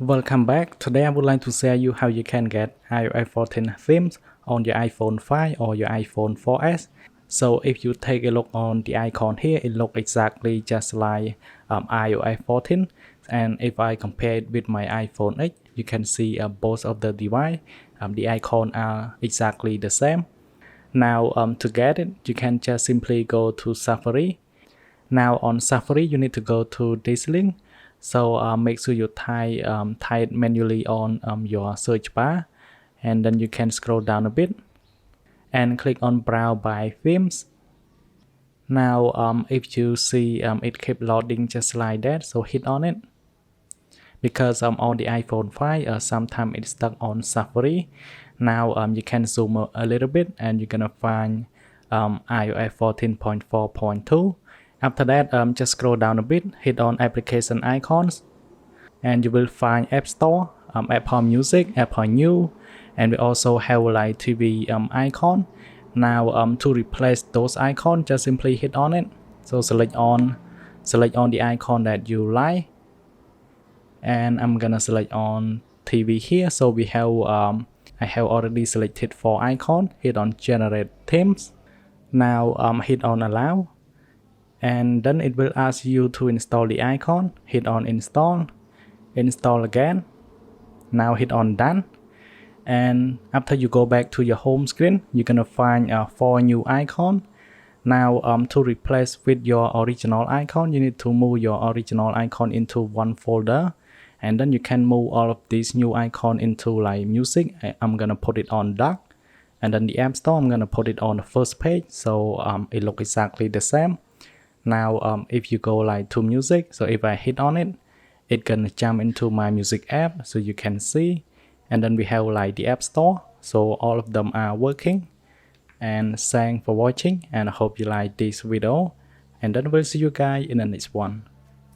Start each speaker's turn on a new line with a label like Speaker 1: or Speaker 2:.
Speaker 1: Welcome back. Today I would like to share you how you can get iOS 14 themes on your iPhone 5 or your iPhone 4S. So if you take a look on the icon here, it looks exactly just like iOS 14. And if I compare it with my iPhone 8, you can see both of the device, the icon are exactly the same. Now to get it, you can just simply go to Safari. Now on Safari, you need to go to this link. So make sure you type manually on your search bar, and then you can scroll down a bit and click on Browse by Themes. Now if you see it keep loading just like that, so hit on it. Because on the iPhone 5, sometimes it's stuck on Safari. Now you can zoom a little bit and you're gonna find iOS 14.4.2. After that, just scroll down a bit, hit on application icons, and you will find App Store, Apple Music, Apple News, and we also have like TV icon. Now to replace those icons, just simply hit on it. So select on the icon that you like, and I'm gonna select on TV here. So we have I have already selected 4 icons. Hit on Generate Themes. Now hit on Allow, and then it will ask you to install the icon. Hit on Install again. Now hit on Done, and after you go back to your home screen, you're gonna find 4 new icons. Now to replace with your original icon, you need to move your original icon into one folder, and then you can move all of these new icons into like music. I'm gonna put it on dock, and then the App Store, I'm gonna put it on the first page, so it looks exactly the same. Now if you go like to music, so if I hit on it, it gonna jump into my music app, so you can see. And then we have like the App Store, so all of them are working. And thanks for watching, and I hope you like this video, and then we'll see you guys in the next one.